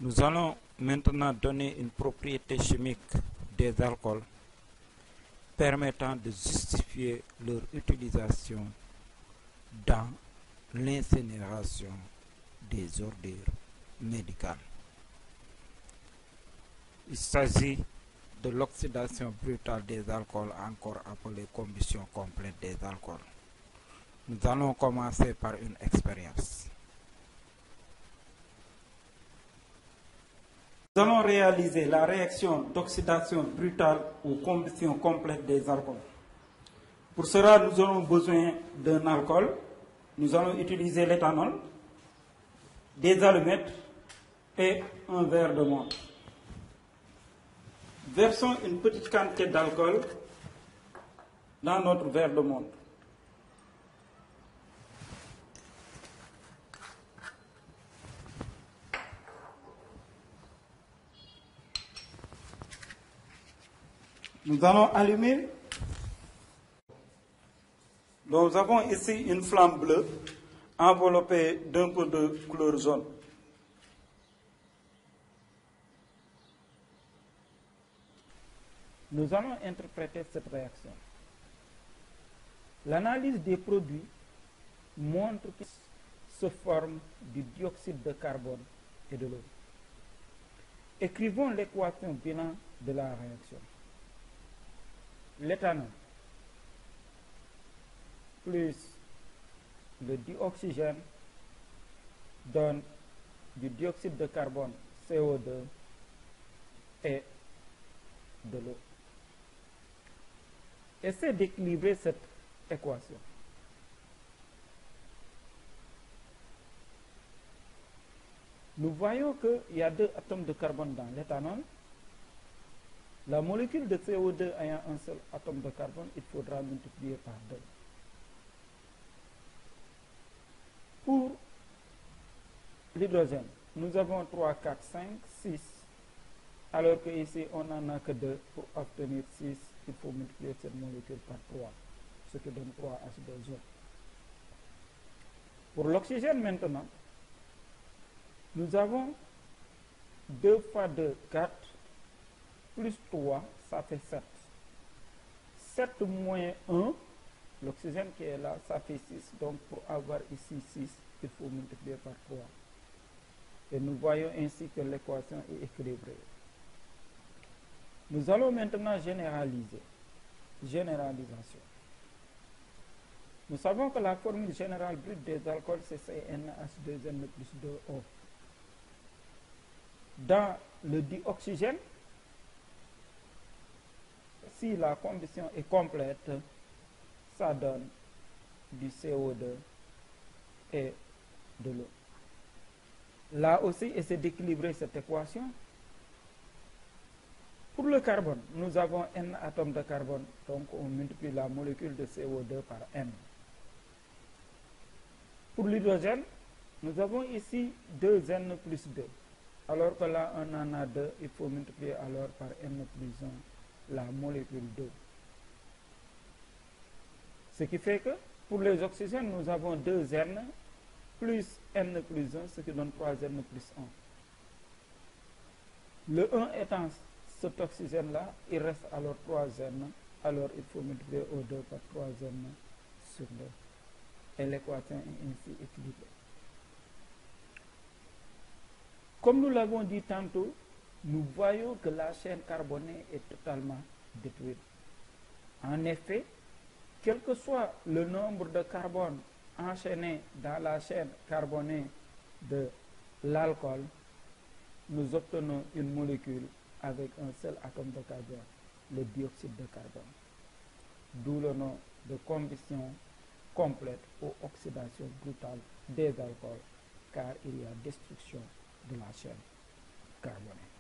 Nous allons maintenant donner une propriété chimique des alcools permettant de justifier leur utilisation dans l'incinération des ordures médicales. Il s'agit de l'oxydation brutale des alcools, encore appelée combustion complète des alcools. Nous allons commencer par une expérience. Nous allons réaliser la réaction d'oxydation brutale ou combustion complète des alcools. Pour cela, nous aurons besoin d'un alcool. Nous allons utiliser l'éthanol, des allumettes et un verre de montre. Versons une petite quantité d'alcool dans notre verre de montre. Nous allons allumer. Donc, nous avons ici une flamme bleue enveloppée d'un peu de couleur jaune. Nous allons interpréter cette réaction. L'analyse des produits montre qu'ils se forment du dioxyde de carbone et de l'eau. Écrivons l'équation bilan de la réaction. L'éthanol plus le dioxygène donne du dioxyde de carbone, CO2, et de l'eau. Essayez d'équilibrer cette équation. Nous voyons qu'il y a 2 atomes de carbone dans l'éthanol. La molécule de CO2 ayant un seul atome de carbone, il faudra multiplier par 2. Pour l'hydrogène, nous avons 3, 4, 5, 6, alors qu'ici on n'en a que 2. Pour obtenir 6, il faut multiplier cette molécule par 3, ce qui donne 3H2O. Pour l'oxygène maintenant, nous avons 2 fois 2, 4, plus 3, ça fait 7. 7 moins 1, l'oxygène qui est là, ça fait 6. Donc pour avoir ici 6, il faut multiplier par 3. Et nous voyons ainsi que l'équation est équilibrée. Nous allons maintenant généraliser. Généralisation. Nous savons que la formule générale brute des alcools, c'est CnH2n plus 2O. Dans le dioxygène, si la combustion est complète, ça donne du CO2 et de l'eau. Là aussi, essayez d'équilibrer cette équation. Pour le carbone, nous avons N atomes de carbone, donc on multiplie la molécule de CO2 par N. Pour l'hydrogène, nous avons ici 2N plus 2. Alors que là, on en a 2, il faut multiplier alors par N plus 1 la molécule d'eau. Ce qui fait que pour les oxygènes, nous avons 2N plus N plus 1, ce qui donne 3N plus 1. Le 1 étant cet oxygène-là, il reste alors 3N. Alors il faut multiplier O2 par 3N sur 2. Et l'équation est ainsi équilibrée. Comme nous l'avons dit tantôt, nous voyons que la chaîne carbonée est totalement détruite. En effet, quel que soit le nombre de carbone enchaîné dans la chaîne carbonée de l'alcool, nous obtenons une molécule avec un seul atome de carbone, le dioxyde de carbone. D'où le nom de combustion complète ou oxydation brutale des alcools, car il y a destruction de la chaîne carbonée.